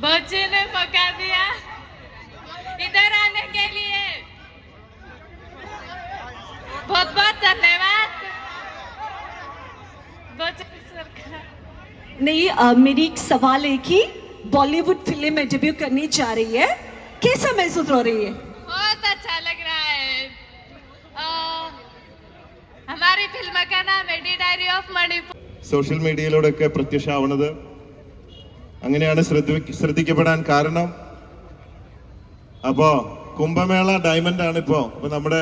बच्चे ने पका दिया इधर आने के लिए बहुत बहुत धन्यवाद। नहीं, मेरी एक सवाल है कि बॉलीवुड फिल्म में डेब्यू करनी चाह रही है, कैसा महसूस हो रही है? बहुत अच्छा लग रहा है। हमारी फिल्म का नाम है the diary of Manipur. Social മീഡിയയിലൂടെയൊക്കെ പ്രത്യക്ഷമാവുന്നത് അങ്ങനെയാണ് ശ്രദ്ധിക്കപ്പെടാൻ കാരണം. അപ്പോ കുംഭമേള ഡയമണ്ട് ആണ് ഇപ്പോ. അപ്പൊ നമ്മുടെ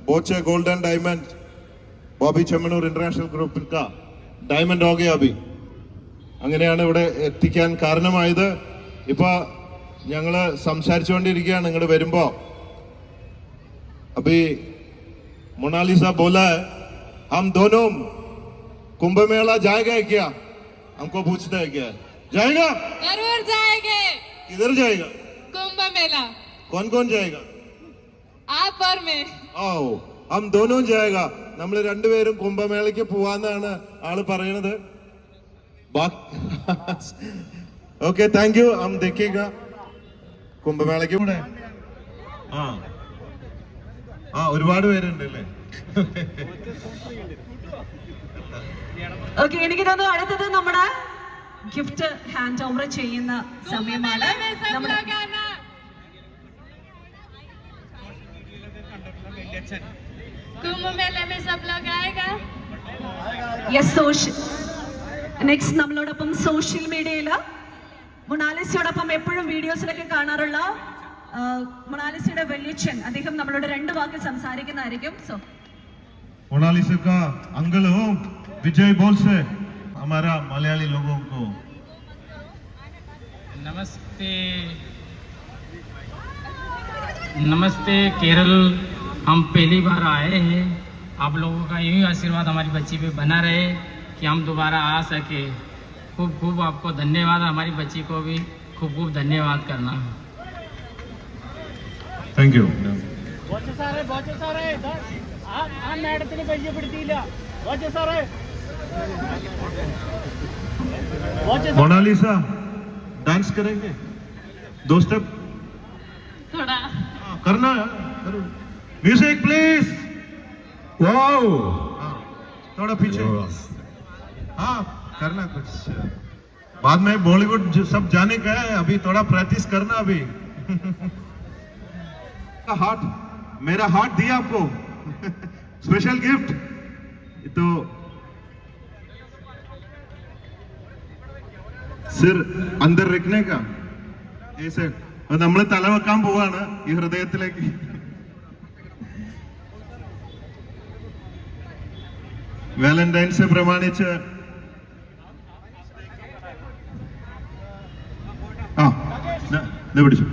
Boche golden diamond Bobby Chemmanur international ഗ്രൂപ്പിൽ ഡയമണ്ട് ഹോ ഗയാ അഭി. അങ്ങനെയാണ് ഇവിടെ എത്തിക്കാൻ കാരണമായത്. ഇപ്പൊ ഞങ്ങള് സംസാരിച്ചുകൊണ്ടിരിക്കുകയാണ് ഇങ്ങോട്ട് വരുമ്പോ. അഭി मोनालिसा बोला है हम दोनों कुंभ मेला जाएगा क्या? हमको पूछता है क्या जाएगा? जरूर जाएंगे। किधर जाएगा? कुंभ मेला। कौन कौन जाएगा? आप और मैं। आओ हम दोनों जाएगा. നമ്മൾ രണ്ടുപേരും കുംഭമേളയ്ക്ക് പോവാന്നാണ് ആള് പറയുന്നത്. Okay, thank you. हम देखेगा കുംഭമേളയ്ക്ക് കൂടെ. ഒരുപാട് പേരുണ്ട് അല്ലേ? ഓക്കെ, എനിക്ക് തോന്നുന്നു അടുത്തത് നമ്മുടെ ഗിഫ്റ്റ് ഹാൻഡ് ഓവർ ചെയ്യുന്ന സമയമാണ്. कुंभ मेले में सब लोग आएगा. നെക്സ്റ്റ് നമ്മളോടൊപ്പം സോഷ്യൽ മീഡിയയില് മൊണാലിസയോടൊപ്പം എപ്പോഴും വീഡിയോസിലൊക്കെ കാണാറുള്ള मोनालिसा वल्यच्छन അദ്ദേഹം നമ്മളോട് രണ്ട് വാക്ക് സംസാരിക്കുന്നതായിരിക്കും. സോ मोनालिसा का अंकल हो विजय बोल से हमारा मलयाली लोगों को नमस्ते। नमस्ते केरल, हम पहली बार आए हैं। आप लोगों का यही आशीर्वाद हमारी बच्ची पे बना रहे कि हम दोबारा आ सके। खूब खूब आपको धन्यवाद। हमारी बच्ची को भी खूब खूब धन्यवाद करना। Thank you. मोनालिसा डांस करेंगे? दो स्टेप थोड़ा करना है. Music please. वाओ, थोड़ा पीछे. हाँ, करना कुछ. बाद में बॉलीवुड सब जाने का है, अभी थोड़ा प्रैक्टिस करना. अभी हार्ट, मेरा हार्ट दिया आपको. Special gift. तो सिर अंदर रखने का ऐसे നമ്മൾ തല വെക്കാൻ പോവാണ് ഈ ഹൃദയത്തിലേക്ക്. വാലന്റൈൻസ് പ്രമാണിച്ച് പിടിച്ചു.